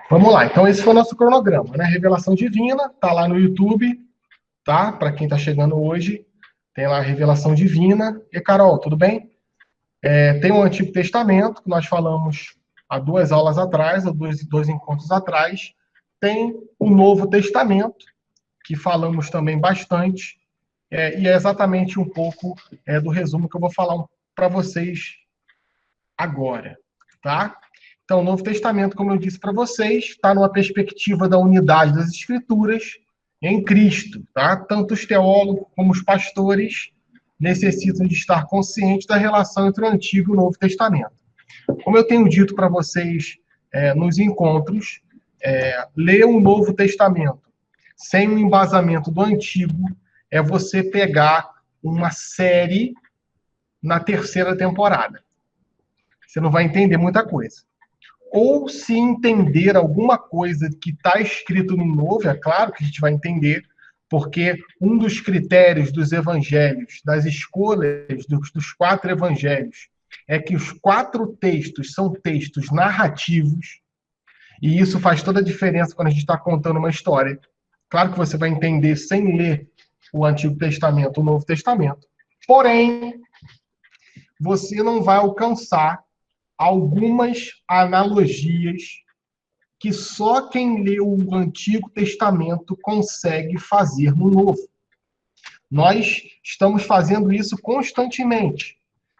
Vamos lá, então esse foi o nosso cronograma, né? Revelação Divina, tá lá no YouTube, tá? Para quem está chegando hoje, tem lá a Revelação Divina. E Carol, tudo bem? Tem o Antigo Testamento, que nós falamos há 2 aulas atrás, há dois encontros atrás. Tem o Novo Testamento, que falamos também bastante, e é exatamente um pouco do resumo que eu vou falar para vocês agora, tá? Então, o Novo Testamento, como eu disse para vocês, está numa perspectiva da unidade das Escrituras em Cristo, tá? Tanto os teólogos como os pastores necessitam de estar conscientes da relação entre o Antigo e o Novo Testamento. Como eu tenho dito para vocês nos encontros, ler o Novo Testamento sem um embasamento do Antigo é você pegar uma série na terceira temporada. Você não vai entender muita coisa. Ou se entender alguma coisa que está escrito no Novo, é claro que a gente vai entender, porque um dos critérios dos evangelhos, das escolhas dos 4 evangelhos, é que os 4 textos são textos narrativos, e isso faz toda a diferença quando a gente está contando uma história. Claro que você vai entender sem ler o Antigo Testamento, o Novo Testamento. Porém, você não vai alcançar algumas analogias que só quem leu o Antigo Testamento consegue fazer no Novo. Nós estamos fazendo isso constantemente,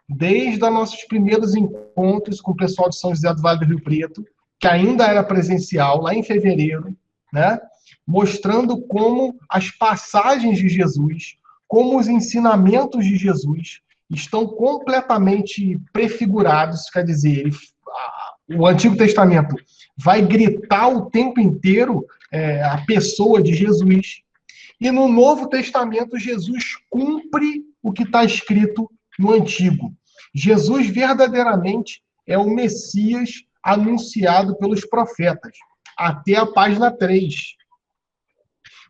desde os nossos primeiros encontros com o pessoal de São José do Vale do Rio Preto, que ainda era presencial, lá em fevereiro, né? Mostrando como as passagens de Jesus, como os ensinamentos de Jesus estão completamente prefigurados, quer dizer, o Antigo Testamento vai gritar o tempo inteiro a pessoa de Jesus, e no Novo Testamento Jesus cumpre o que está escrito no Antigo. Jesus verdadeiramente é o Messias anunciado pelos profetas, até a página 3,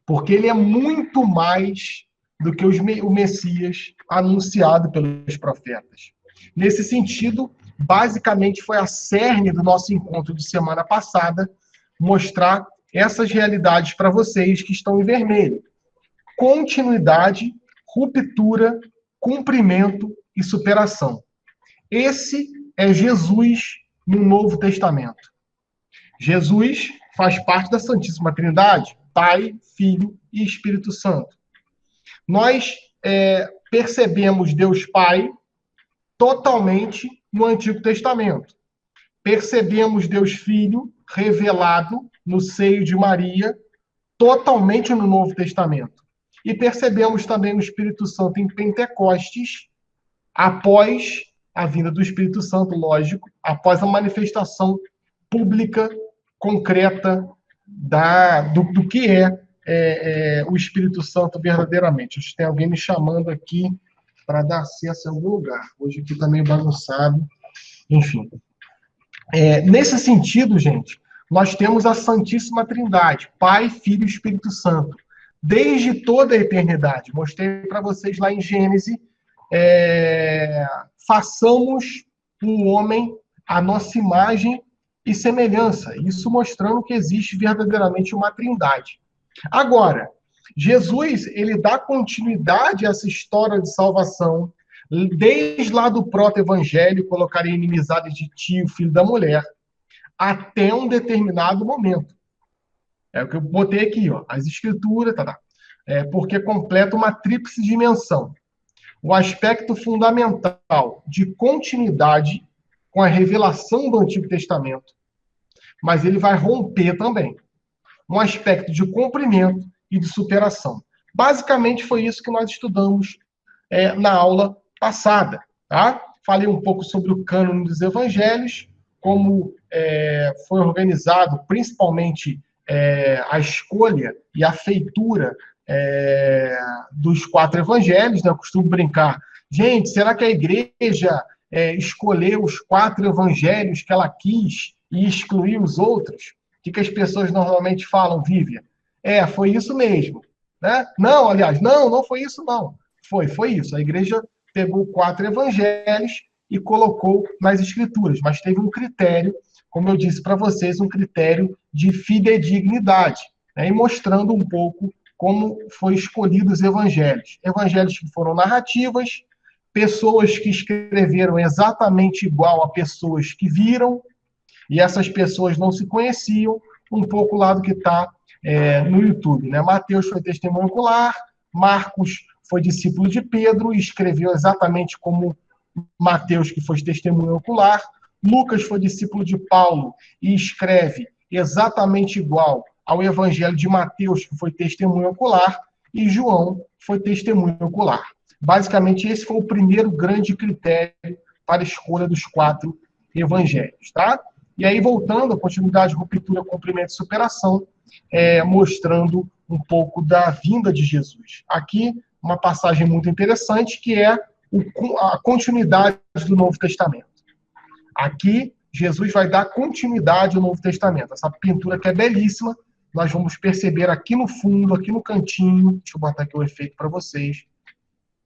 porque ele é muito mais do que o Messias anunciado pelos profetas. Nesse sentido, basicamente foi a cerne do nosso encontro de semana passada, mostrar essas realidades para vocês que estão em vermelho. Continuidade, ruptura, cumprimento e superação. Esse é Jesus no Novo Testamento. Jesus faz parte da Santíssima Trindade, Pai, Filho e Espírito Santo. Nós percebemos Deus Pai totalmente no Antigo Testamento. Percebemos Deus Filho revelado no seio de Maria totalmente no Novo Testamento. E percebemos também o Espírito Santo em Pentecostes, após a vinda do Espírito Santo, lógico, após a manifestação pública, concreta do que é o Espírito Santo verdadeiramente. Acho que tem alguém me chamando aqui para dar acesso a algum lugar. Hoje aqui está meio bagunçado. Enfim. Nesse sentido, gente, nós temos a Santíssima Trindade, Pai, Filho e Espírito Santo, desde toda a eternidade. Mostrei para vocês lá em Gênesis, façamos o homem a nossa imagem e semelhança, isso mostrando que existe verdadeiramente uma trindade. Agora, Jesus, ele dá continuidade a essa história de salvação, desde lá do proto-evangelho, colocarei inimizade de ti, o filho da mulher, até um determinado momento. É o que eu botei aqui, ó, as escrituras, porque completa uma tríplice dimensão. O aspecto fundamental de continuidade com a revelação do Antigo Testamento, mas ele vai romper também. Um aspecto de cumprimento e de superação. Basicamente foi isso que nós estudamos na aula passada. Tá? Falei um pouco sobre o cânone dos evangelhos, como foi organizado, principalmente a escolha e a feitura dos 4 evangelhos. Né? Eu costumo brincar, gente, será que a igreja escolheu os 4 evangelhos que ela quis e excluiu os outros? O que as pessoas normalmente falam, Vivian? Foi isso mesmo. Né? Não, aliás, não foi isso, não. Foi isso. A igreja pegou 4 evangelhos e colocou nas escrituras, mas teve um critério como eu disse para vocês, um critério de fidedignidade, né? E mostrando um pouco como foi escolhido os evangelhos. Evangelhos que foram narrativas, pessoas que escreveram exatamente igual a pessoas que viram, e essas pessoas não se conheciam, um pouco lá do que está no YouTube, né? Mateus foi testemunho ocular, Marcos foi discípulo de Pedro e escreveu exatamente como Mateus, que foi testemunho ocular, Lucas foi discípulo de Paulo e escreve exatamente igual ao Evangelho de Mateus, que foi testemunho ocular, e João foi testemunho ocular. Basicamente, esse foi o primeiro grande critério para a escolha dos 4 evangelhos, tá? E aí, voltando à continuidade, ruptura, cumprimento e superação, mostrando um pouco da vinda de Jesus. Aqui, uma passagem muito interessante, que é a continuidade do Novo Testamento. Aqui, Jesus vai dar continuidade ao Novo Testamento. Essa pintura que é belíssima, nós vamos perceber aqui no fundo, aqui no cantinho, deixa eu botar aqui o efeito para vocês,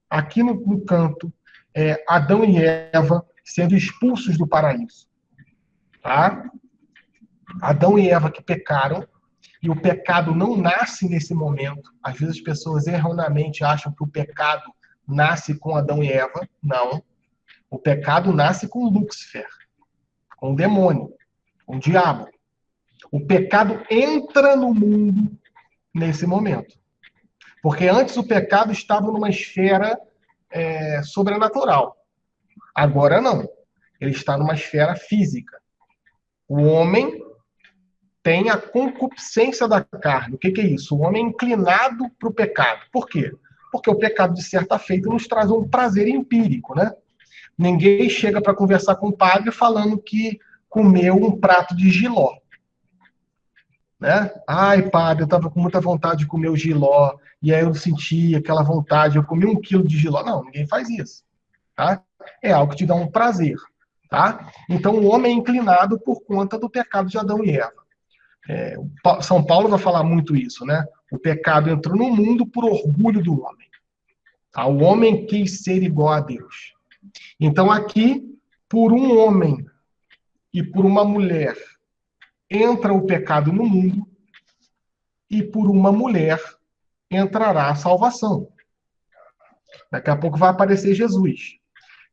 aqui no canto, Adão e Eva sendo expulsos do paraíso. Tá? Adão e Eva que pecaram, e o pecado não nasce nesse momento. Às vezes as pessoas erroneamente acham que o pecado nasce com Adão e Eva. Não. O pecado nasce com Lúcifer, com o demônio, com o diabo. O pecado entra no mundo nesse momento. Porque antes o pecado estava numa esfera sobrenatural. Agora não. Ele está numa esfera física. O homem tem a concupiscência da carne. O que é isso? O homem é inclinado para o pecado. Por quê? Porque o pecado, de certa feita, nos traz um prazer empírico, né? Ninguém chega para conversar com o padre falando que comeu um prato de jiló. Né? Ai, padre, eu estava com muita vontade de comer o jiló, e aí eu senti aquela vontade, eu comi 1 quilo de jiló. Não, ninguém faz isso. Tá? É algo que te dá um prazer. Tá? Então, o homem é inclinado por conta do pecado de Adão e Eva. São Paulo vai falar muito isso, né? O pecado entrou no mundo por orgulho do homem. Tá? O homem quis ser igual a Deus. Então, aqui, por um homem e por uma mulher, entra o pecado no mundo, e por uma mulher entrará a salvação. Daqui a pouco vai aparecer Jesus.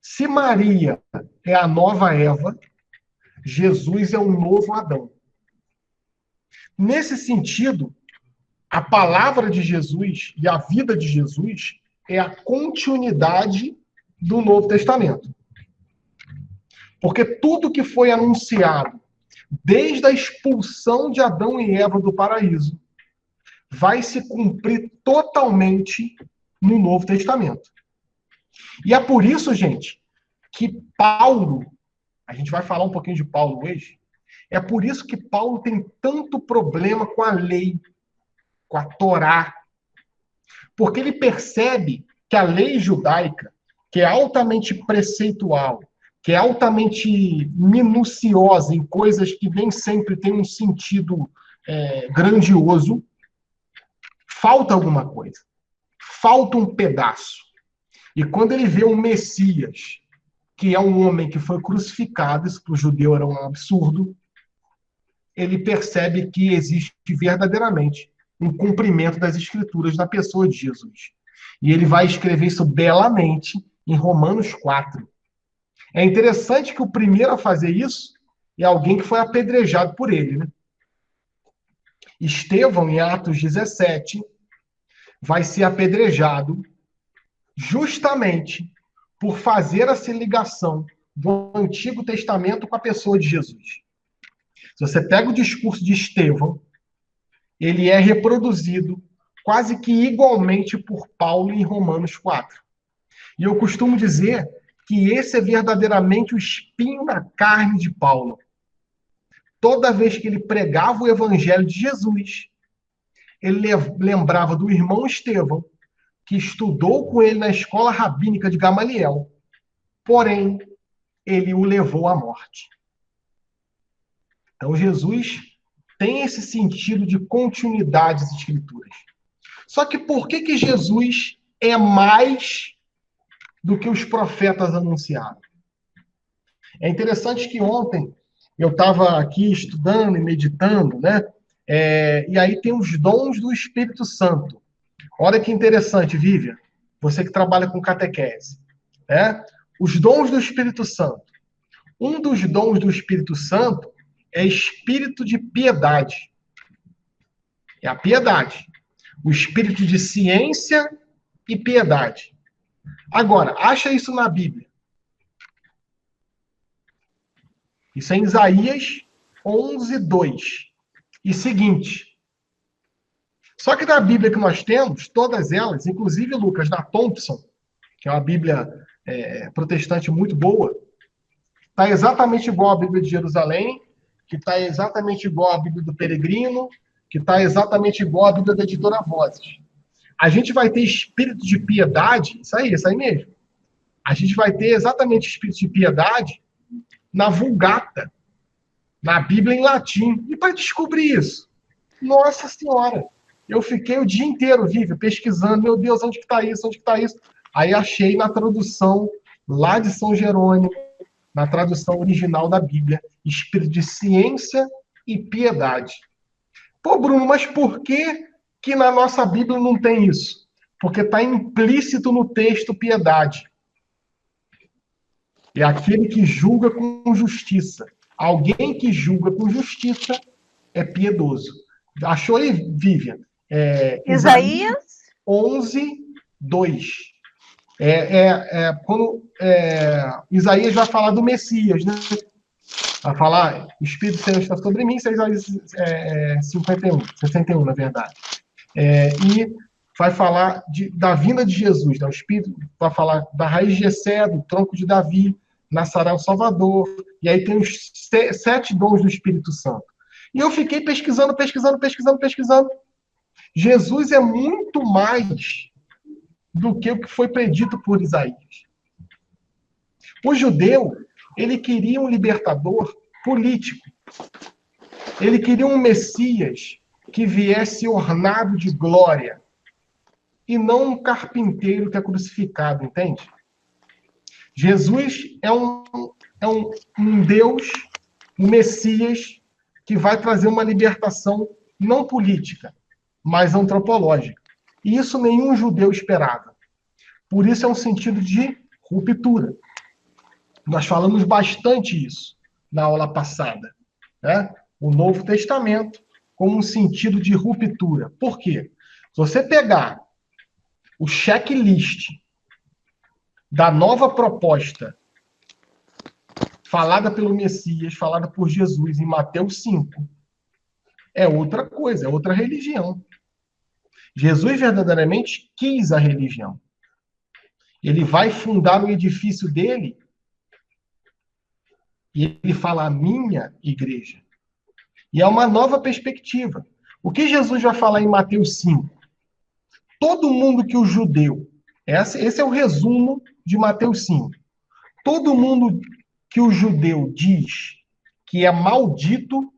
Se Maria é a nova Eva, Jesus é o novo Adão. Nesse sentido, a palavra de Jesus e a vida de Jesus é a continuidade do Novo Testamento. Porque tudo que foi anunciado desde a expulsão de Adão e Eva do paraíso vai se cumprir totalmente no Novo Testamento. E é por isso, gente, que Paulo, a gente vai falar um pouquinho de Paulo hoje, é por isso que Paulo tem tanto problema com a lei, com a Torá, porque ele percebe que a lei judaica, que é altamente preceitual, que é altamente minuciosa em coisas que nem sempre têm um sentido grandioso, falta alguma coisa. Falta um pedaço. E quando ele vê um Messias, que é um homem que foi crucificado, isso para o judeu era um absurdo, ele percebe que existe verdadeiramente um cumprimento das Escrituras na pessoa de Jesus. E ele vai escrever isso belamente em Romanos 4. É interessante que o primeiro a fazer isso é alguém que foi apedrejado por ele. Né? Estevão, em Atos 17, vai ser apedrejado justamente por fazer essa ligação do Antigo Testamento com a pessoa de Jesus. Se você pega o discurso de Estevão, ele é reproduzido quase que igualmente por Paulo em Romanos 4. E eu costumo dizer que esse é verdadeiramente o espinho na carne de Paulo. Toda vez que ele pregava o evangelho de Jesus, ele lembrava do irmão Estevão, que estudou com ele na escola rabínica de Gamaliel, porém, ele o levou à morte. Então, Jesus tem esse sentido de continuidade das Escrituras. Só que por que Jesus é mais do que os profetas anunciaram? É interessante que ontem eu estava aqui estudando e meditando, né? E aí tem os dons do Espírito Santo. Olha que interessante, Vivian, você que trabalha com catequese, né? Os dons do Espírito Santo. Um dos dons do Espírito Santo é espírito de piedade. É a piedade. O espírito de ciência e piedade. Agora, acha isso na Bíblia. Isso é em Isaías 11:2. E seguinte. Só que na Bíblia que nós temos, todas elas, inclusive Lucas, da Thompson, que é uma Bíblia protestante muito boa, está exatamente igual à Bíblia de Jerusalém, que está exatamente igual à Bíblia do Peregrino, que está exatamente igual à Bíblia da Editora Vozes. A gente vai ter espírito de piedade, isso aí mesmo. A gente vai ter exatamente espírito de piedade na Vulgata, na Bíblia em latim. E para descobrir isso, nossa Senhora, eu fiquei o dia inteiro, Vivi, pesquisando, meu Deus, onde que está isso, onde que está isso? Aí achei na tradução lá de São Jerônimo, na tradução original da Bíblia, espírito de ciência e piedade. Pô, Bruno, mas por que na nossa Bíblia não tem isso? Porque está implícito no texto piedade. É aquele que julga com justiça. Alguém que julga com justiça é piedoso. Achou aí, Vivian? Isaías 11:2. Quando Isaías vai falar do Messias, né? Vai falar, o Espírito do Senhor está sobre mim, Isaías 61, na verdade. E vai falar da vinda de Jesus, né? O Espírito vai falar da raiz de Jessé, do tronco de Davi, nascerá o Salvador, e aí tem os 7 dons do Espírito Santo. E eu fiquei pesquisando. Jesus é muito mais do que o que foi predito por Isaías. O judeu, ele queria um libertador político. Ele queria um Messias que viesse ornado de glória e não um carpinteiro que é crucificado, entende? Jesus é um Deus, um Messias que vai trazer uma libertação não política, mas antropológica. E isso nenhum judeu esperava. Por isso é um sentido de ruptura. Nós falamos bastante isso na aula passada, né? O Novo Testamento como um sentido de ruptura. Por quê? Se você pegar o checklist da nova proposta falada pelo Messias, falada por Jesus em Mateus 5, é outra coisa, é outra religião. Jesus verdadeiramente quis a religião. Ele vai fundar o edifício dele e ele fala a minha igreja. E é uma nova perspectiva. O que Jesus vai falar em Mateus 5? Todo mundo que o judeu, esse é o resumo de Mateus 5. Todo mundo que o judeu diz que é maldito,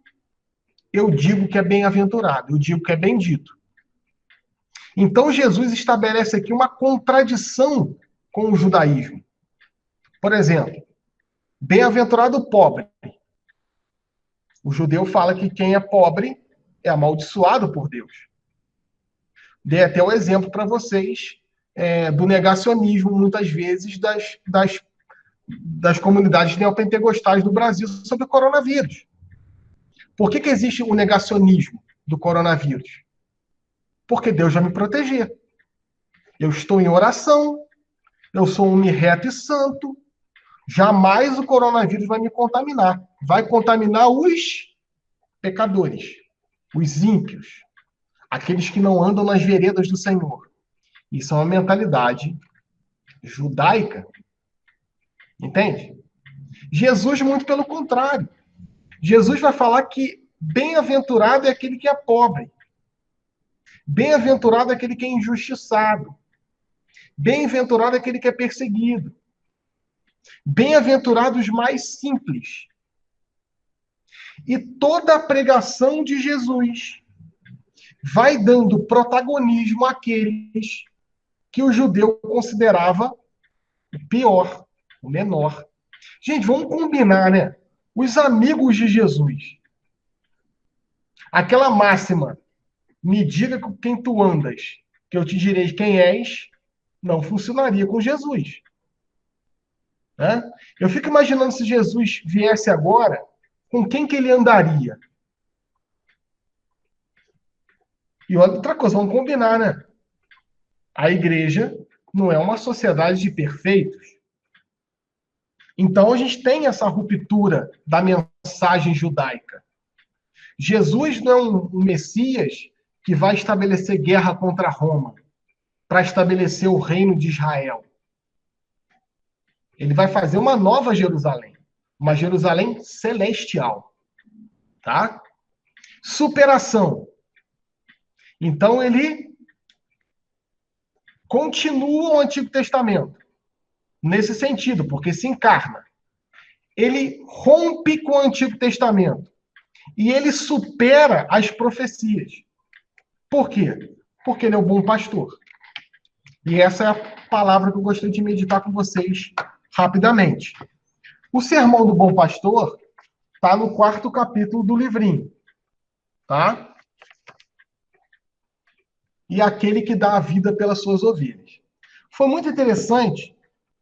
eu digo que é bem-aventurado, eu digo que é bendito. Então Jesus estabelece aqui uma contradição com o judaísmo. Por exemplo, bem-aventurado o pobre. O judeu fala que quem é pobre é amaldiçoado por Deus. Dei até o exemplo para vocês do negacionismo, muitas vezes, das comunidades neopentecostais do Brasil sobre o coronavírus. Por que existe o negacionismo do coronavírus? Porque Deus vai me proteger. Eu estou em oração, eu sou um homem reto e santo, jamais o coronavírus vai me contaminar. Vai contaminar os pecadores, os ímpios, aqueles que não andam nas veredas do Senhor. Isso é uma mentalidade judaica. Entende? Jesus, muito pelo contrário. Jesus vai falar que bem-aventurado é aquele que é pobre. Bem-aventurado é aquele que é injustiçado. Bem-aventurado é aquele que é perseguido. Bem-aventurados mais simples. E toda a pregação de Jesus vai dando protagonismo àqueles que o judeu considerava o pior, o menor. Gente, vamos combinar, né? Os amigos de Jesus. Aquela máxima, me diga com quem tu andas, que eu te direi quem és, não funcionaria com Jesus. Né? Eu fico imaginando se Jesus viesse agora, com quem que ele andaria? E outra coisa, vamos combinar, né? A igreja não é uma sociedade de perfeitos. Então a gente tem essa ruptura da mensagem judaica. Jesus não é um Messias que vai estabelecer guerra contra Roma para estabelecer o reino de Israel. Ele vai fazer uma nova Jerusalém, uma Jerusalém celestial, tá? Superação. Então ele continua o Antigo Testamento nesse sentido, porque se encarna. Ele rompe com o Antigo Testamento e ele supera as profecias. Por quê? Porque ele é o bom pastor. E essa é a palavra que eu gostaria de meditar com vocês rapidamente. O Sermão do Bom Pastor está no 4º capítulo do livrinho, tá? E aquele que dá a vida pelas suas ovelhas. Foi muito interessante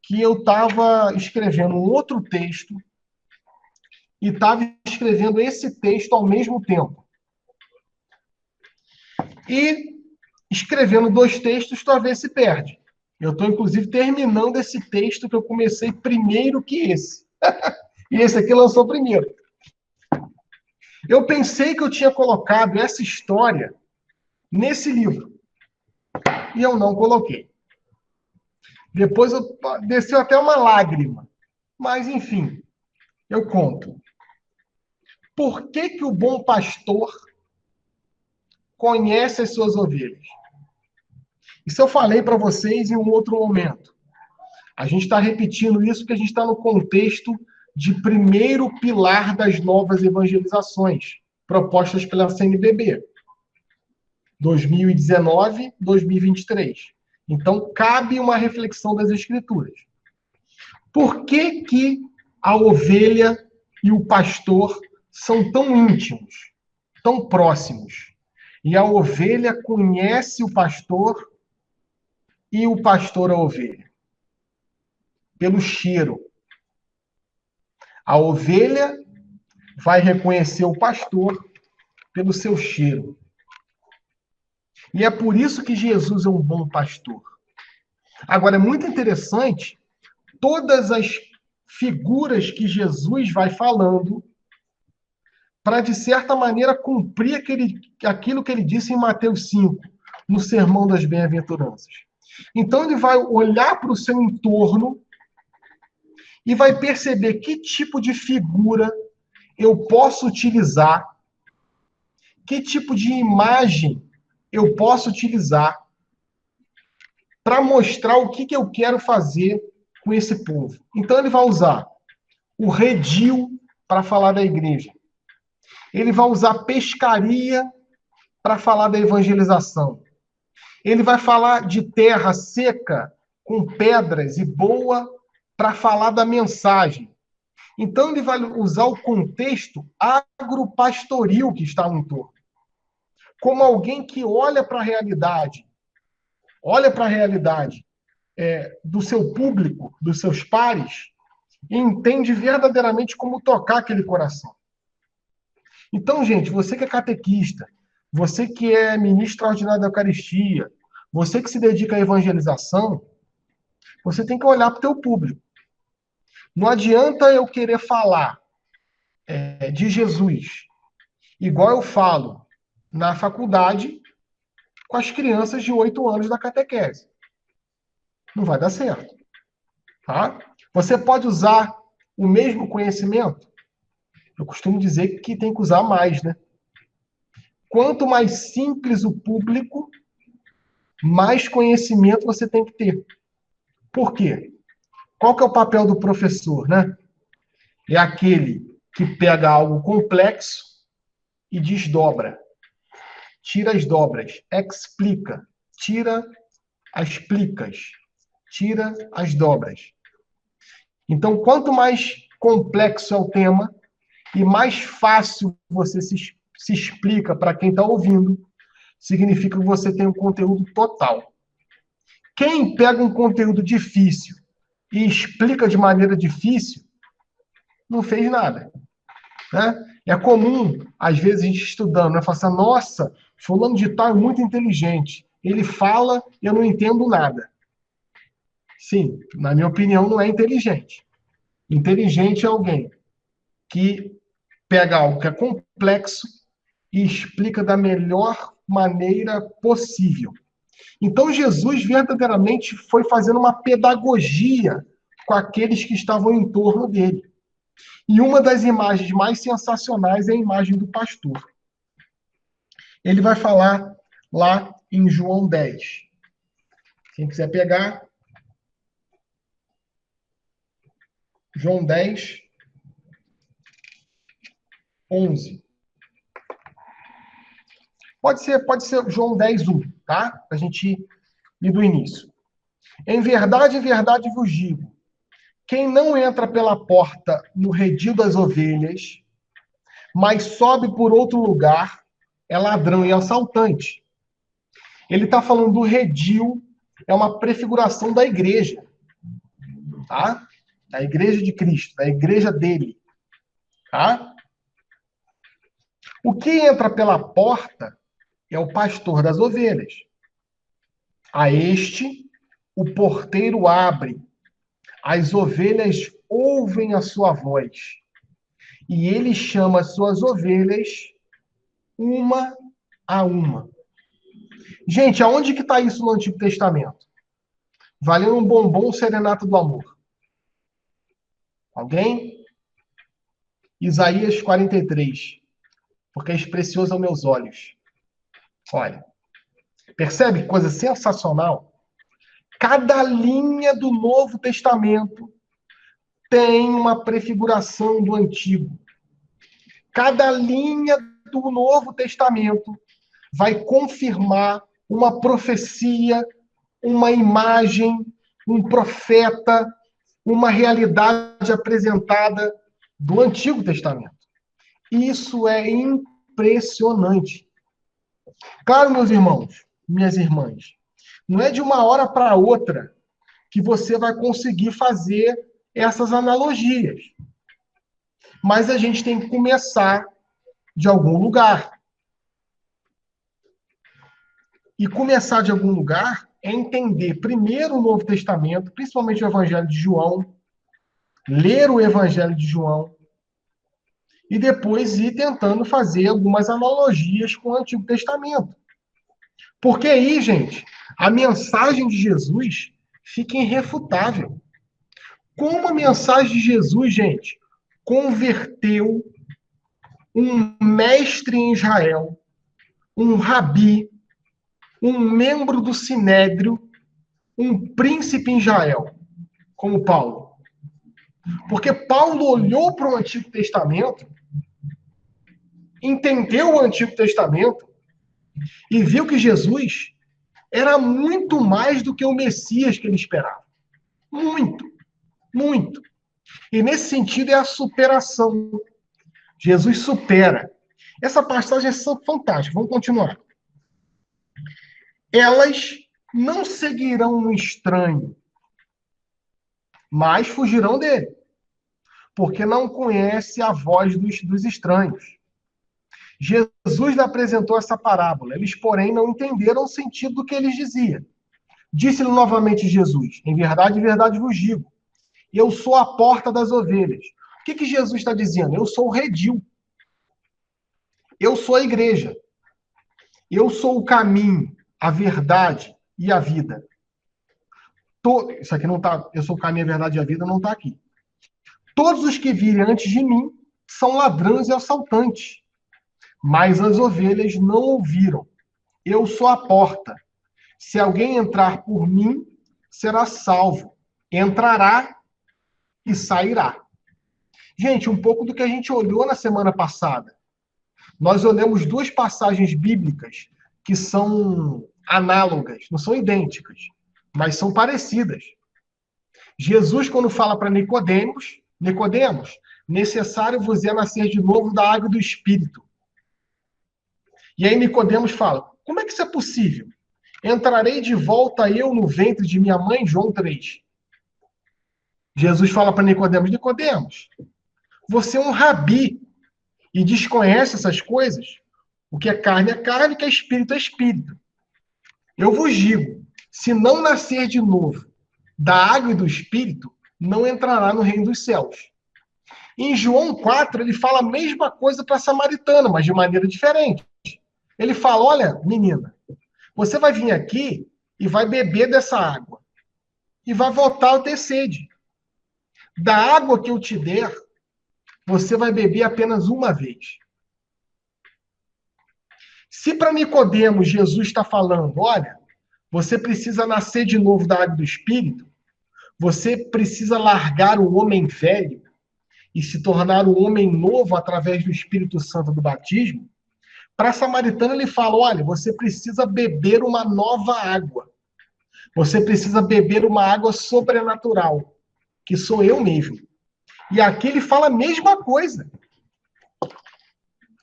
que eu estava escrevendo um outro texto e estava escrevendo esse texto ao mesmo tempo. E escrevendo 2 textos, talvez se perde. Eu estou, inclusive, terminando esse texto que eu comecei primeiro que esse. E esse aqui lançou primeiro. Eu pensei que eu tinha colocado essa história nesse livro. E eu não coloquei. Depois desceu até uma lágrima. Mas, enfim, eu conto. Por que que o bom pastor conhece as suas ovelhas? Isso eu falei para vocês em um outro momento. A gente está repetindo isso porque a gente está no contexto de primeiro pilar das novas evangelizações propostas pela CNBB, 2019, 2023. Então, cabe uma reflexão das Escrituras. Por que que a ovelha e o pastor são tão íntimos, tão próximos? E a ovelha conhece o pastor e o pastor a ovelha? Pelo cheiro. A ovelha vai reconhecer o pastor pelo seu cheiro. E é por isso que Jesus é um bom pastor. Agora, é muito interessante todas as figuras que Jesus vai falando para, de certa maneira, cumprir aquilo que ele disse em Mateus 5, no Sermão das Bem-aventuranças. Então, ele vai olhar para o seu entorno e vai perceber que tipo de figura eu posso utilizar, que tipo de imagem eu posso utilizar para mostrar o que eu quero fazer com esse povo. Então, ele vai usar o redil para falar da igreja. Ele vai usar pescaria para falar da evangelização. Ele vai falar de terra seca, com pedras e boa, para falar da mensagem. Então, ele vai usar o contexto agropastoril que está no entorno. Como alguém que olha para a realidade do seu público, dos seus pares, e entende verdadeiramente como tocar aquele coração. Então, gente, você que é catequista, você que é ministro ordinário da Eucaristia, você que se dedica à evangelização, você tem que olhar para o teu público. Não adianta eu querer falar de Jesus igual eu falo na faculdade com as crianças de 8 anos da catequese. Não vai dar certo. Tá? Você pode usar o mesmo conhecimento? Eu costumo dizer que tem que usar mais, né? Quanto mais simples o público, mais conhecimento você tem que ter. Por quê? Qual que é o papel do professor, né? É aquele que pega algo complexo e desdobra. Tira as dobras, explica, tira as plicas, tira as dobras. Então, quanto mais complexo é o tema, e mais fácil você se explica para quem está ouvindo, significa que você tem um conteúdo total. Quem pega um conteúdo difícil e explica de maneira difícil, não fez nada. Né? É comum, às vezes, a gente estudando, né? Falar assim, nossa, fulano de tal é muito inteligente. Ele fala e eu não entendo nada. Sim, na minha opinião, não é inteligente. Inteligente é alguém que pega algo que é complexo e explica da melhor maneira possível. Então, Jesus verdadeiramente foi fazendo uma pedagogia com aqueles que estavam em torno dele. E uma das imagens mais sensacionais é a imagem do pastor. Ele vai falar lá em João 10. Quem quiser pegar, João 10, 11. Pode ser João 10, 1, tá? Para a gente ir do início. Em verdade vos digo, quem não entra pela porta no redil das ovelhas, mas sobe por outro lugar, é ladrão e assaltante. Ele está falando do redil, é uma prefiguração da igreja, tá? Da igreja de Cristo, da igreja dele, tá? O que entra pela porta é o pastor das ovelhas. A este, o porteiro abre, as ovelhas ouvem a sua voz, e ele chama as suas ovelhas uma a uma. Gente, aonde que está isso no Antigo Testamento? Valendo um bombom serenato do amor. Alguém? Isaías 43. Porque és precioso aos meus olhos. Olha, percebe que coisa sensacional? Cada linha do Novo Testamento tem uma prefiguração do Antigo. Cada linha do Novo Testamento vai confirmar uma profecia, uma imagem, um profeta, uma realidade apresentada do Antigo Testamento. Isso é impressionante. Claro, meus irmãos, minhas irmãs, não é de uma hora para outra que você vai conseguir fazer essas analogias. Mas a gente tem que começar de algum lugar. E começar de algum lugar é entender primeiro o Novo Testamento, principalmente o Evangelho de João, ler o Evangelho de João, e depois ir tentando fazer algumas analogias com o Antigo Testamento. Porque aí, gente, a mensagem de Jesus fica irrefutável. Como a mensagem de Jesus, gente, converteu um mestre em Israel, um rabi, um membro do Sinédrio, um príncipe em Israel, como Paulo. Porque Paulo olhou para o Antigo Testamento, entendeu o Antigo Testamento e viu que Jesus era muito mais do que o Messias que ele esperava. Muito, muito. E nesse sentido é a superação. Jesus supera. Essa passagem é fantástica. Vamos continuar. Elas não seguirão um estranho, mas fugirão dele, porque não conhece a voz dos estranhos. Jesus lhe apresentou essa parábola. Eles, porém, não entenderam o sentido do que eles diziam. Disse-lhe novamente Jesus, em verdade vos digo, eu sou a porta das ovelhas. O que Jesus está dizendo? Eu sou o redil. Eu sou a igreja. Eu sou o caminho, a verdade e a vida. Isso aqui não está. Eu sou o caminho, a verdade e a vida, não está aqui. Todos os que virem antes de mim são ladrões e assaltantes, mas as ovelhas não ouviram. Eu sou a porta. Se alguém entrar por mim, será salvo. Entrará e sairá. Gente, um pouco do que a gente olhou na semana passada. Nós olhamos duas passagens bíblicas que são análogas, não são idênticas, mas são parecidas. Jesus, quando fala para Nicodemos, necessário vos é nascer de novo da água e do Espírito. E aí Nicodemos fala, como é que isso é possível? Entrarei de volta eu no ventre de minha mãe? João 3. Jesus fala para Nicodemos, Nicodemos, você é um rabi e desconhece essas coisas? O que é carne, o que é espírito. Eu vos digo, se não nascer de novo da água e do Espírito, não entrará no reino dos céus. Em João 4, ele fala a mesma coisa para a samaritana, mas de maneira diferente. Ele fala, olha, menina, você vai vir aqui e vai beber dessa água. E vai voltar a ter sede. Da água que eu te der, você vai beber apenas uma vez. Se para Nicodemos Jesus está falando, olha, você precisa nascer de novo da água do Espírito, você precisa largar o homem velho e se tornar um homem novo através do Espírito Santo do batismo, para a samaritana ele fala, olha, você precisa beber uma nova água. Você precisa beber uma água sobrenatural, que sou eu mesmo. E aqui ele fala a mesma coisa.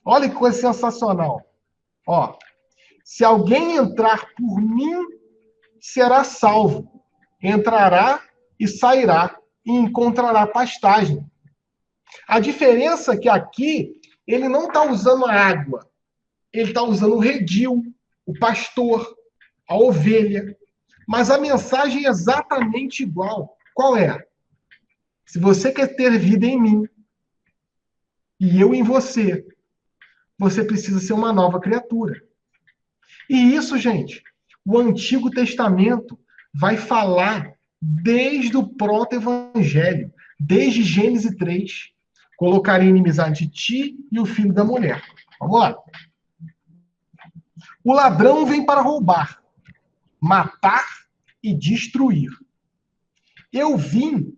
Olha que coisa sensacional. Ó, se alguém entrar por mim, será salvo. Entrará e sairá e encontrará pastagem. A diferença é que aqui ele não está usando a água, ele está usando o redil, o pastor, a ovelha. Mas a mensagem é exatamente igual. Qual é? Se você quer ter vida em mim e eu em você, você precisa ser uma nova criatura. E isso, gente, o Antigo Testamento vai falar desde o proto-evangelho, desde Gênesis 3. Colocarei inimizade de ti e o filho da mulher. Vamos lá. O ladrão vem para roubar, matar e destruir. Eu vim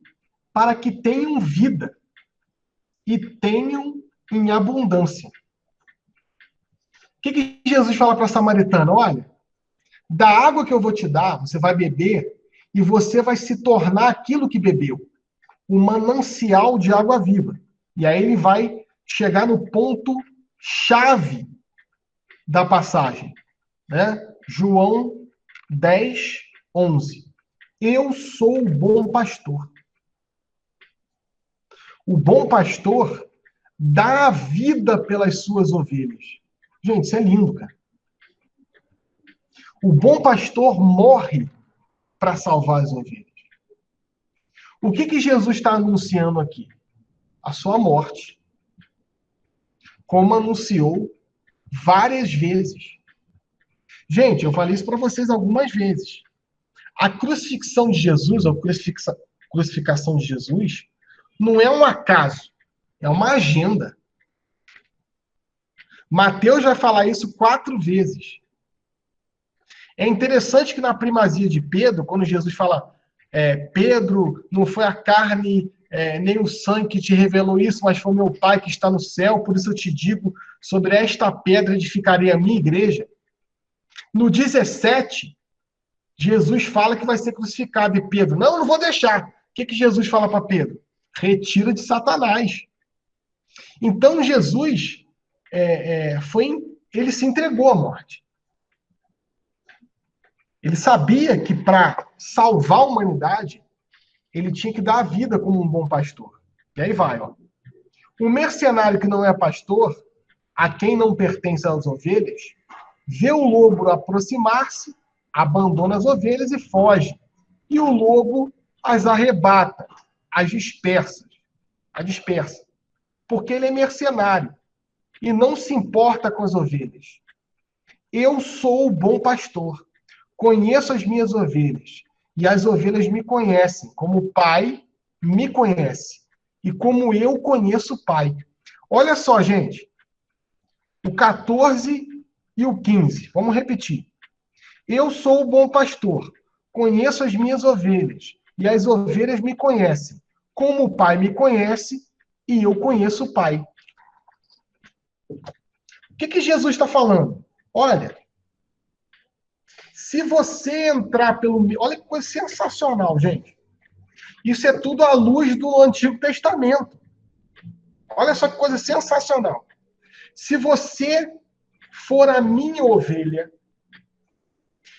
para que tenham vida e tenham em abundância. O que Jesus fala para a samaritana? Olha, da água que eu vou te dar, você vai beber e você vai se tornar aquilo que bebeu. Um manancial de água viva. E aí ele vai chegar no ponto chave da passagem. Né? João 10, 11. Eu sou o bom pastor. O bom pastor dá a vida pelas suas ovelhas. Gente, isso é lindo, cara. O bom pastor morre para salvar as ovelhas. O que Jesus está anunciando aqui? A sua morte. Como anunciou várias vezes. Gente, eu falei isso para vocês algumas vezes. A crucifixão de Jesus, a crucificação de Jesus, não é um acaso, é uma agenda. Mateus vai falar isso 4 vezes. É interessante que na primazia de Pedro, quando Jesus fala, Pedro, não foi a carne nem o sangue que te revelou isso, mas foi o meu Pai que está no céu, por isso eu te digo, sobre esta pedra edificarei a minha igreja. No 17, Jesus fala que vai ser crucificado, e Pedro, não vou deixar. O que Jesus fala para Pedro? Retira de Satanás. Então Jesus ele se entregou à morte. Ele sabia que para salvar a humanidade, ele tinha que dar a vida como um bom pastor. E aí vai, ó. Um mercenário que não é pastor, a quem não pertence às ovelhas, vê o lobo aproximar-se, abandona as ovelhas e foge. E o lobo as arrebata, as dispersa. Porque ele é mercenário e não se importa com as ovelhas. Eu sou o bom pastor. Conheço as minhas ovelhas, e as ovelhas me conhecem, como o Pai me conhece, e como eu conheço o Pai. Olha só, gente, o 14 e o 15, vamos repetir. Eu sou o bom pastor, conheço as minhas ovelhas, e as ovelhas me conhecem, como o Pai me conhece, e eu conheço o Pai. O que Jesus está falando? Olha, se você entrar pelo... Olha que coisa sensacional, gente. Isso é tudo à luz do Antigo Testamento. Olha só que coisa sensacional. Se você for a minha ovelha,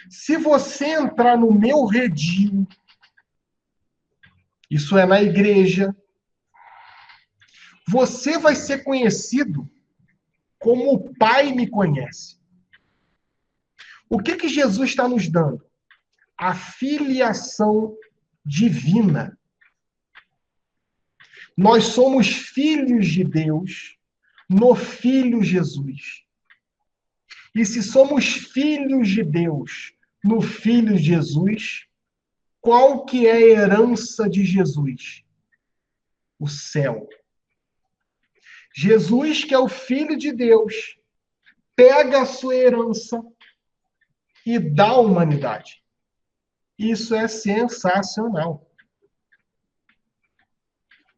se você entrar no meu redil, isso é na igreja, você vai ser conhecido como o Pai me conhece. O que que Jesus está nos dando? A filiação divina. Nós somos filhos de Deus no Filho Jesus. E se somos filhos de Deus no Filho Jesus, qual que é a herança de Jesus? O céu. Jesus, que é o Filho de Deus, pega a sua herança e dá à humanidade. Isso é sensacional.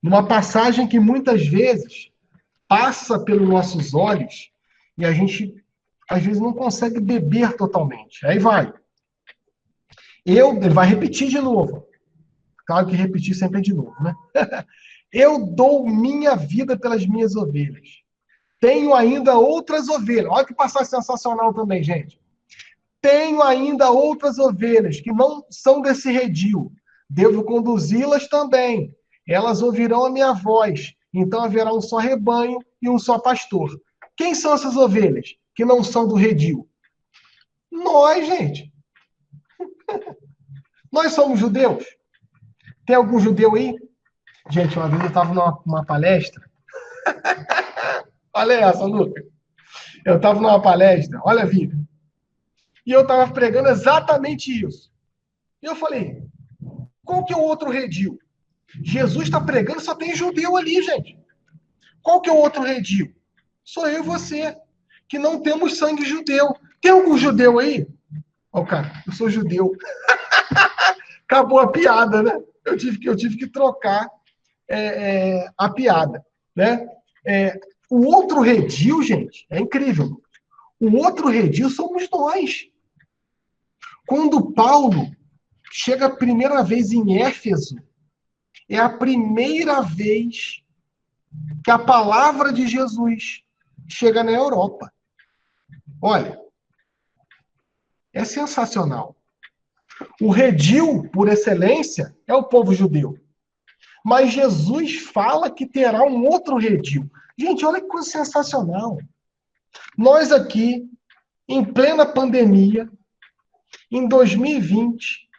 Numa passagem que muitas vezes passa pelos nossos olhos e a gente, às vezes, não consegue beber totalmente. Aí vai. Ele vai repetir de novo. Claro que repetir sempre é de novo, né? Eu dou minha vida pelas minhas ovelhas. Tenho ainda outras ovelhas. Olha que passagem sensacional também, gente. Tenho ainda outras ovelhas que não são desse redil. Devo conduzi-las também. Elas ouvirão a minha voz. Então haverá um só rebanho e um só pastor. Quem são essas ovelhas que não são do redil? Nós, gente. Nós somos judeus. Tem algum judeu aí? Gente, uma vez eu estava numa palestra. Olha essa, Lucas. Eu estava numa palestra, olha a vida. E eu estava pregando exatamente isso. E eu falei, qual que é o outro redil? Jesus está pregando, só tem judeu ali, gente. Qual que é o outro redil? Sou eu e você, que não temos sangue judeu. Tem algum judeu aí? Ó, cara, eu sou judeu. Acabou a piada, né? Eu tive que trocar a piada, né? O outro redil, gente, é incrível. O outro redil somos nós. Quando Paulo chega a primeira vez em Éfeso, é a primeira vez que a palavra de Jesus chega na Europa. Olha, é sensacional. O redil, por excelência, é o povo judeu. Mas Jesus fala que terá um outro redil. Gente, olha que coisa sensacional. Nós aqui, em plena pandemia, em 2020,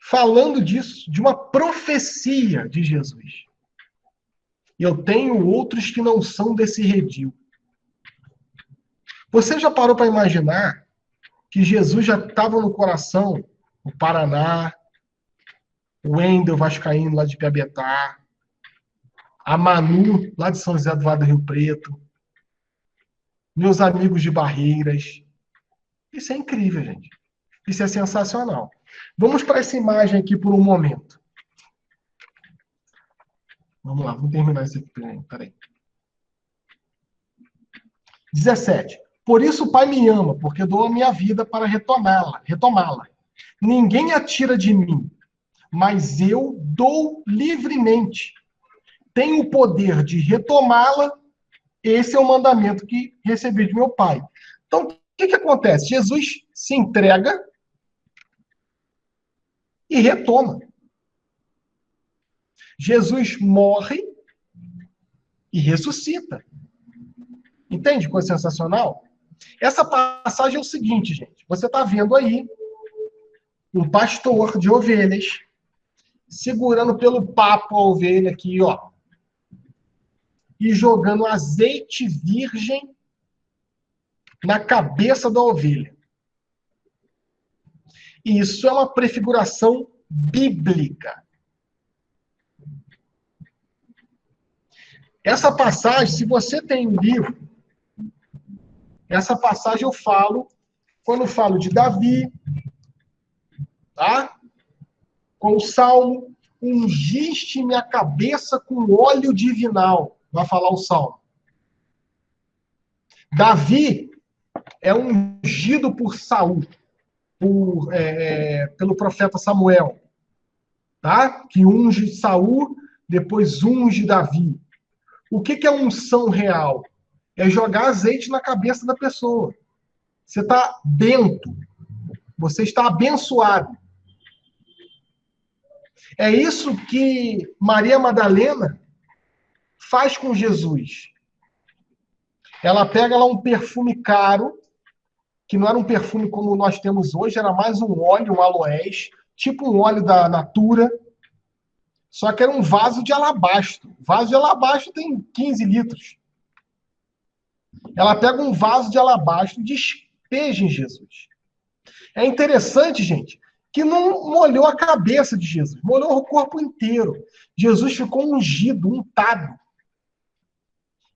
falando disso, de uma profecia de Jesus. Eu tenho outros que não são desse redil. Você já parou para imaginar que Jesus já estava no coração, o Paraná, o Wendel Vascaíno lá de Piabetá, a Manu lá de São José do Vale do Rio Preto, meus amigos de Barreiras. Isso é incrível, gente. Isso é sensacional. Vamos para essa imagem aqui por um momento. Vamos lá, vamos terminar isso aqui. Peraí. 17. Por isso o Pai me ama, porque dou a minha vida para retomá-la. Ninguém a tira de mim, mas eu dou livremente. Tenho o poder de retomá-la. Esse é o mandamento que recebi de meu Pai. Então, o que acontece? Jesus se entrega e retoma. Jesus morre e ressuscita. Entende? Coisa sensacional? Essa passagem é o seguinte, gente. Você está vendo aí um pastor de ovelhas segurando pelo papo a ovelha aqui, ó. E jogando azeite virgem na cabeça da ovelha. Isso é uma prefiguração bíblica. Essa passagem, se você tem um livro, essa passagem eu falo, quando eu falo de Davi, tá? Com o Salmo, ungiste minha cabeça com óleo divinal, vai falar o Salmo. Davi é ungido por Saul, pelo profeta Samuel, tá? Que unge Saul depois unge Davi. O que é unção real? É jogar azeite na cabeça da pessoa. Você está bento, você está abençoado. É isso que Maria Madalena faz com Jesus. Ela pega lá um perfume caro, que não era um perfume como nós temos hoje, era mais um óleo, um aloés, tipo um óleo da Natura, só que era um vaso de alabastro. Vaso de alabastro tem 15 litros. Ela pega um vaso de alabastro e despeja em Jesus. É interessante, gente, que não molhou a cabeça de Jesus, molhou o corpo inteiro. Jesus ficou ungido, untado.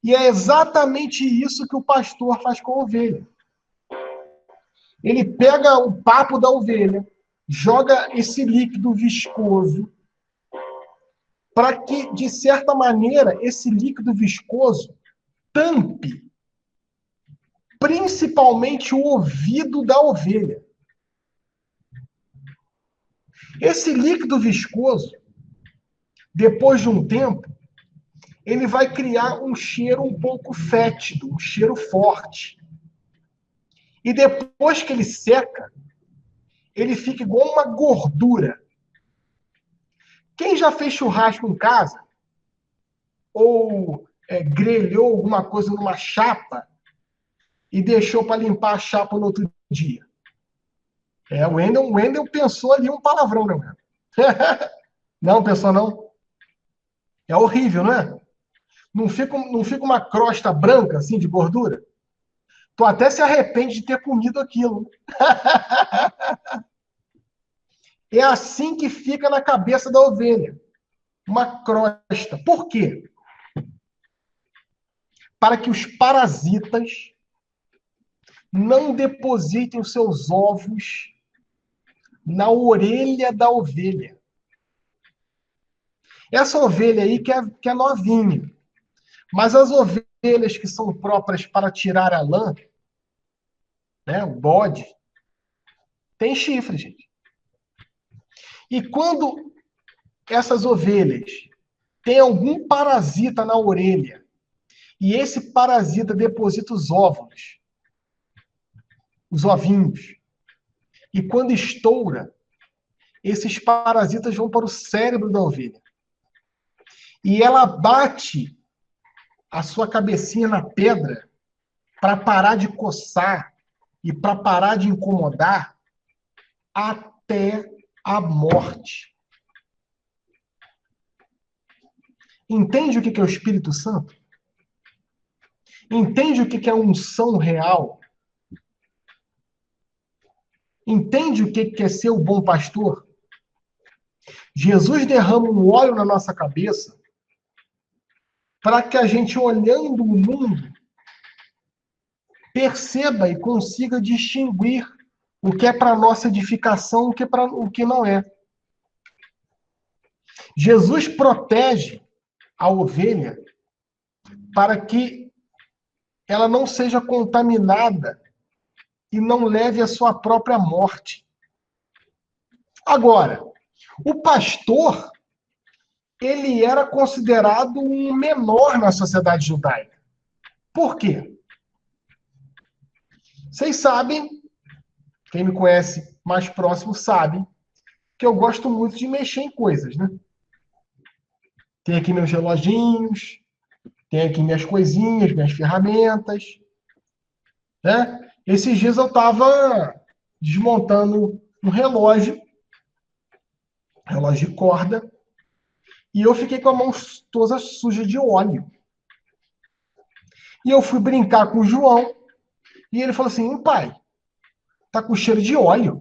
E é exatamente isso que o pastor faz com a ovelha. Ele pega o papo da ovelha, joga esse líquido viscoso, para que, de certa maneira, esse líquido viscoso tampe principalmente o ouvido da ovelha. Esse líquido viscoso, depois de um tempo, ele vai criar um cheiro um pouco fétido, um cheiro forte. E depois que ele seca, ele fica igual uma gordura. Quem já fez churrasco em casa, ou grelhou alguma coisa numa chapa e deixou para limpar a chapa no outro dia? O Wendel pensou ali um palavrão, né, Wendel? Não, pensou não? É horrível, não é? Não fica uma crosta branca, assim, de gordura? Tu até se arrepende de ter comido aquilo. É assim que fica na cabeça da ovelha. Uma crosta. Por quê? Para que os parasitas não depositem os seus ovos na orelha da ovelha. Essa ovelha aí que é novinha. Mas as ovelhas que são próprias para tirar a lã, né, o bode, tem chifre, gente. E quando essas ovelhas têm algum parasita na orelha, e esse parasita deposita os óvulos, os ovinhos, e quando estoura, esses parasitas vão para o cérebro da ovelha. E ela bate a sua cabecinha na pedra para parar de coçar e para parar de incomodar até a morte. Entende o que é o Espírito Santo? Entende o que é unção real? Entende o que é ser o bom pastor? Jesus derrama um óleo na nossa cabeça para que a gente, olhando o mundo, perceba e consiga distinguir o que é para nossa edificação, o que não é. Jesus protege a ovelha para que ela não seja contaminada e não leve a sua própria morte. Agora, o pastor, ele era considerado um menor na sociedade judaica. Por quê? Vocês sabem, quem me conhece mais próximo sabe, que eu gosto muito de mexer em coisas, né? Tem aqui meus reloginhos, tem aqui minhas coisinhas, minhas ferramentas, né? Esses dias eu estava desmontando um relógio de corda, e eu fiquei com a mão toda suja de óleo. E eu fui brincar com o João, e ele falou assim, pai, tá com cheiro de óleo.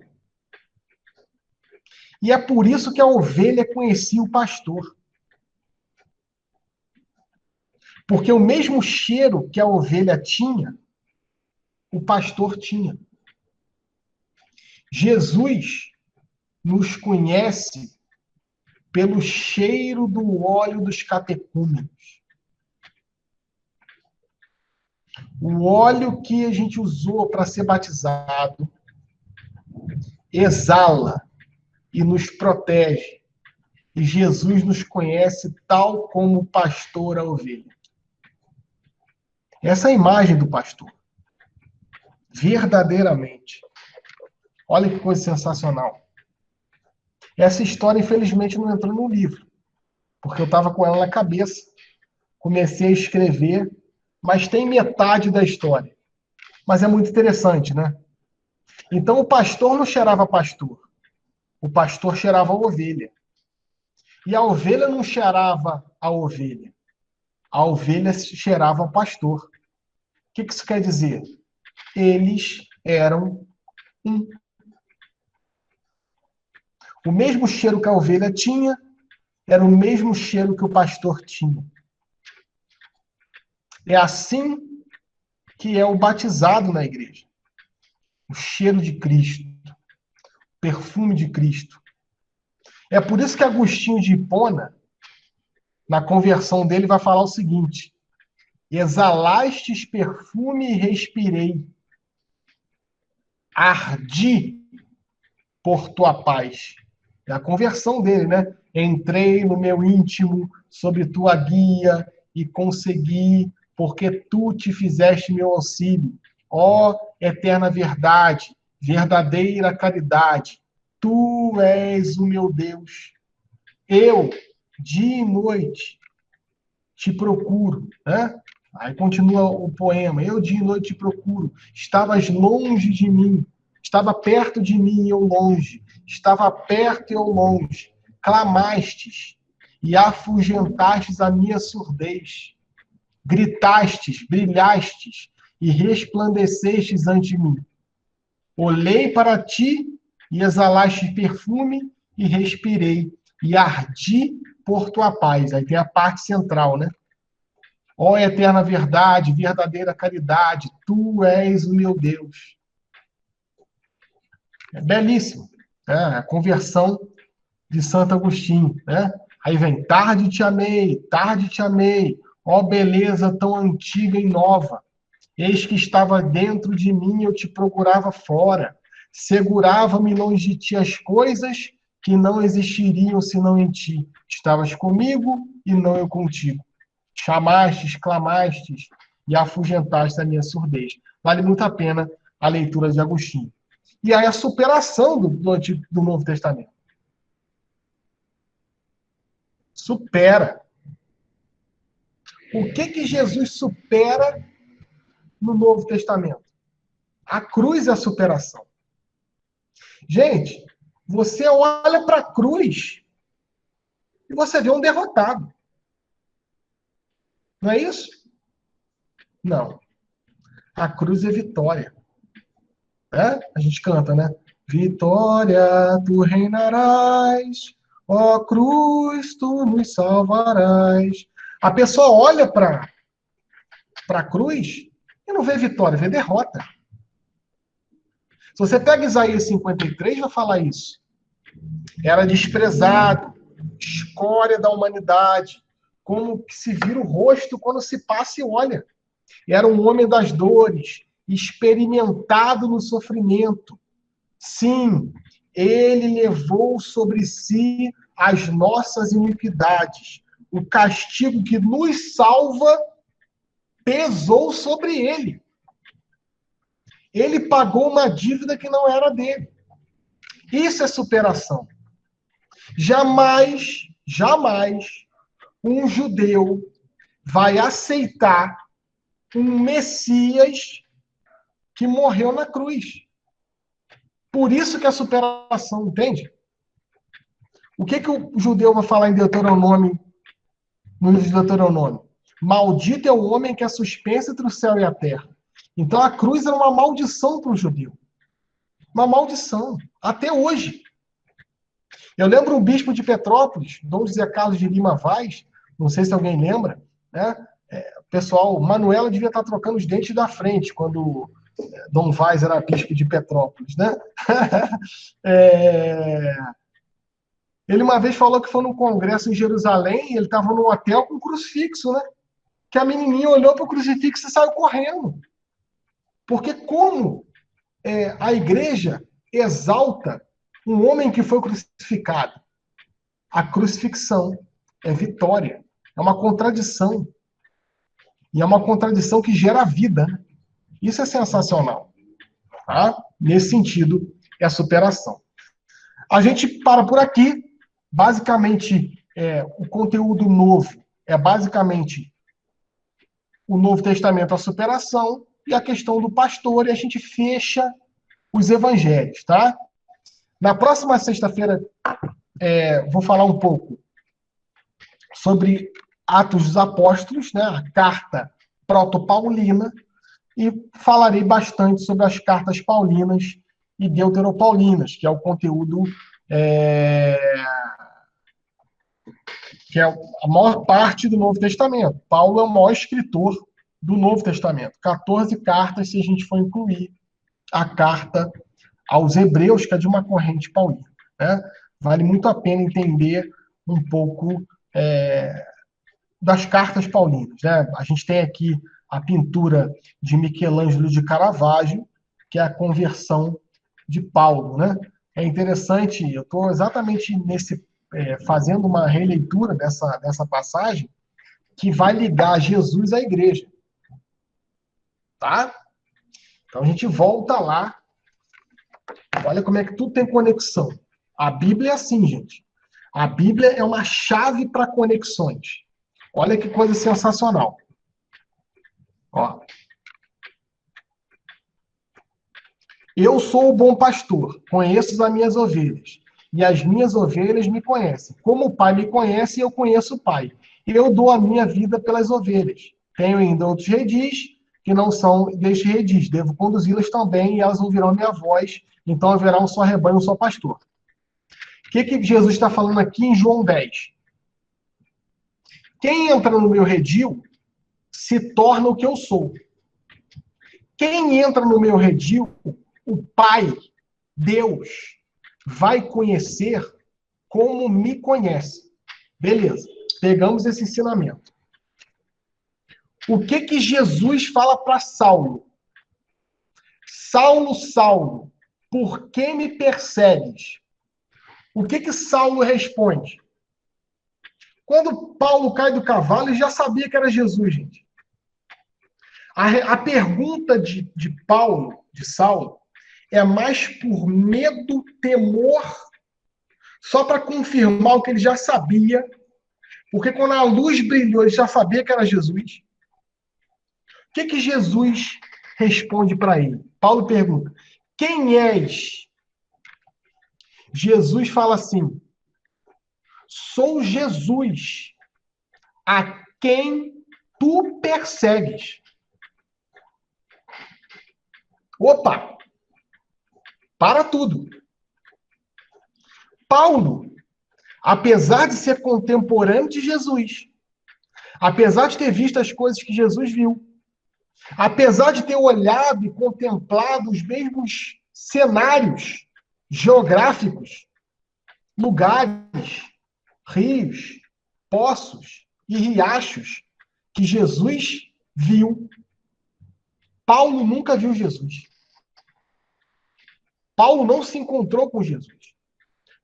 E é por isso que a ovelha conhecia o pastor. Porque o mesmo cheiro que a ovelha tinha, o pastor tinha. Jesus nos conhece pelo cheiro do óleo dos catecúmenos. O óleo que a gente usou para ser batizado exala e nos protege E Jesus nos conhece tal como o pastor a ovelha. Essa é a imagem do pastor. Verdadeiramente. Olha que coisa sensacional. Essa história, infelizmente, não entrou no livro, porque eu estava com ela na cabeça. Comecei a escrever, mas tem metade da história. Mas é muito interessante, né? Então, o pastor não cheirava pastor. O pastor cheirava a ovelha. E a ovelha não cheirava a ovelha. A ovelha cheirava ao pastor. O que isso quer dizer? Eles eram um. O mesmo cheiro que a ovelha tinha era o mesmo cheiro que o pastor tinha. É assim que é o batizado na igreja. O cheiro de Cristo, o perfume de Cristo. É por isso que Agostinho de Hipona, na conversão dele, vai falar o seguinte: exalastes perfume e respirei, ardi por tua paz. É a conversão dele, né? Entrei no meu íntimo sob tua guia e consegui, porque tu te fizeste meu auxílio. Ó eterna verdade, verdadeira caridade, tu és o meu Deus. Eu, dia e noite, te procuro, né? Aí continua o poema. Eu, dia e noite, te procuro. Estavas longe de mim. Estava perto de mim e eu longe. Estava perto e eu longe. Clamastes e afugentastes a minha surdez. Gritastes, brilhastes e resplandecestes ante mim. Olhei para ti e exalaste perfume e respirei. E ardi por tua paz. Aí tem a parte central, né? Ó eterna verdade, verdadeira caridade, tu és o meu Deus. É belíssimo, né? A conversão de Santo Agostinho, né? Aí vem, tarde te amei, ó beleza tão antiga e nova. Eis que estava dentro de mim, eu te procurava fora. Segurava-me longe de ti as coisas que não existiriam senão em ti. Estavas comigo e não eu contigo. Chamastes, clamastes e afugentastes a minha surdez. Vale muito a pena a leitura de Agostinho. E aí a superação do Novo Testamento. Supera. O que Jesus supera no Novo Testamento? A cruz é a superação. Gente, você olha para a cruz e você vê um derrotado. Não é isso? Não. A cruz é vitória. Né? A gente canta, né? Vitória, tu reinarás, ó cruz, tu nos salvarás. A pessoa olha para a cruz e não vê vitória, vê derrota. Se você pega Isaías 53, vai falar isso. Era desprezado, escória da humanidade, como que se vira o rosto quando se passa e olha. Era um homem das dores, experimentado no sofrimento. Sim, ele levou sobre si as nossas iniquidades. O castigo que nos salva pesou sobre ele. Ele pagou uma dívida que não era dele. Isso é superação. Jamais, jamais um judeu vai aceitar um Messias que morreu na cruz. Por isso que a superação, entende? O que o judeu vai falar em Deuteronômio, no livro de Deuteronômio? Maldito é o homem que é suspenso entre o céu e a terra. Então a cruz era uma maldição para o judeu. Uma maldição. Até hoje. Eu lembro um bispo de Petrópolis, Dom José Carlos de Lima Vaz, não sei se alguém lembra, né? Pessoal, Manuela devia estar trocando os dentes da frente quando Dom Vaz era bispo de Petrópolis, né? Ele uma vez falou que foi num congresso em Jerusalém e ele estava num hotel com um crucifixo, né? Que a menininha olhou para o crucifixo e saiu correndo. Porque como a igreja exalta um homem que foi crucificado? a crucifixão, é vitória. É uma contradição. E é uma contradição que gera vida. Né? Isso é sensacional. Tá? Nesse sentido, é a superação. A gente para por aqui. Basicamente, o conteúdo novo é basicamente o Novo Testamento, a superação, e a questão do pastor, e a gente fecha os evangelhos, tá? Na próxima sexta-feira, vou falar um pouco sobre Atos dos Apóstolos, né? A carta proto-paulina, e falarei bastante sobre as cartas paulinas e deuteropaulinas, que é o conteúdo que é a maior parte do Novo Testamento. Paulo é o maior escritor do Novo Testamento. 14 cartas, se a gente for incluir a carta aos Hebreus, que é de uma corrente paulina. Né? Vale muito a pena entender um pouco das cartas paulinas. Né? A gente tem aqui a pintura de Michelangelo de Caravaggio, que é a conversão de Paulo. Né? É interessante, eu estou exatamente fazendo uma releitura dessa passagem que vai ligar Jesus à igreja. Tá? Então a gente volta lá. Olha como é que tudo tem conexão. A Bíblia é assim, gente. A Bíblia é uma chave para conexões. Olha que coisa sensacional. Ó. Eu sou o bom pastor, conheço as minhas ovelhas, e as minhas ovelhas me conhecem. Como o Pai me conhece, eu conheço o Pai. Eu dou a minha vida pelas ovelhas. Tenho ainda outros redis, que não são destes redis. Devo conduzi-las também, e elas ouvirão a minha voz. Então haverá um só rebanho, um só pastor. O que Jesus está falando aqui em João 10? Quem entra no meu redil se torna o que eu sou. Quem entra no meu redil, o Pai, Deus, vai conhecer como me conhece. Beleza, pegamos esse ensinamento. O que Jesus fala para Saulo? Saulo, Saulo, por que me persegues? O que Saulo responde? Quando Paulo cai do cavalo, ele já sabia que era Jesus, gente. A pergunta de Paulo, de Saulo, é mais por medo, temor, só para confirmar o que ele já sabia, porque quando a luz brilhou, ele já sabia que era Jesus. O que Jesus responde para ele? Paulo pergunta, quem és? Jesus fala assim, sou Jesus, a quem tu persegues. Opa! Para tudo. Paulo, apesar de ser contemporâneo de Jesus, apesar de ter visto as coisas que Jesus viu, apesar de ter olhado e contemplado os mesmos cenários geográficos, lugares, rios, poços e riachos que Jesus viu, Paulo nunca viu Jesus. Paulo não se encontrou com Jesus.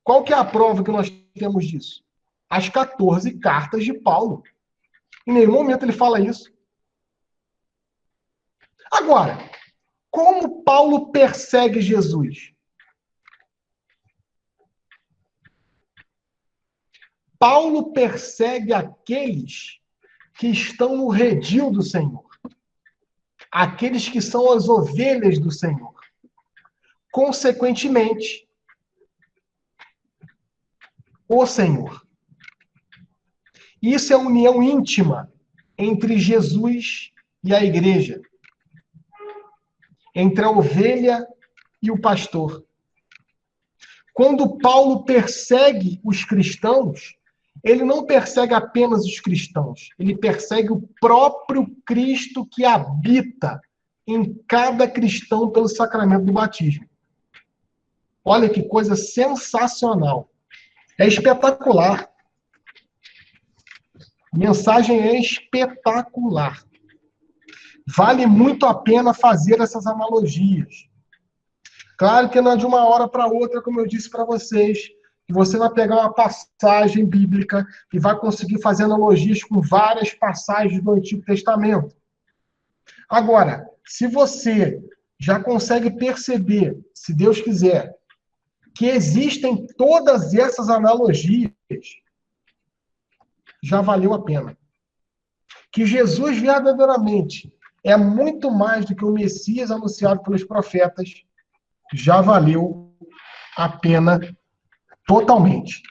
Qual que é a prova que nós temos disso? As 14 cartas de Paulo. Em nenhum momento ele fala isso. Agora, como Paulo persegue Jesus? Paulo persegue aqueles que estão no redil do Senhor. Aqueles que são as ovelhas do Senhor. Consequentemente, o Senhor. Isso é a união íntima entre Jesus e a igreja. Entre a ovelha e o pastor. Quando Paulo persegue os cristãos, ele não persegue apenas os cristãos, ele persegue o próprio Cristo que habita em cada cristão pelo sacramento do batismo. Olha que coisa sensacional. É espetacular. A mensagem é espetacular. Vale muito a pena fazer essas analogias. Claro que não é de uma hora para outra, como eu disse para vocês, você vai pegar uma passagem bíblica e vai conseguir fazer analogias com várias passagens do Antigo Testamento. Agora, se você já consegue perceber, se Deus quiser, que existem todas essas analogias, já valeu a pena. Que Jesus verdadeiramente é muito mais do que o Messias anunciado pelos profetas, já valeu a pena totalmente.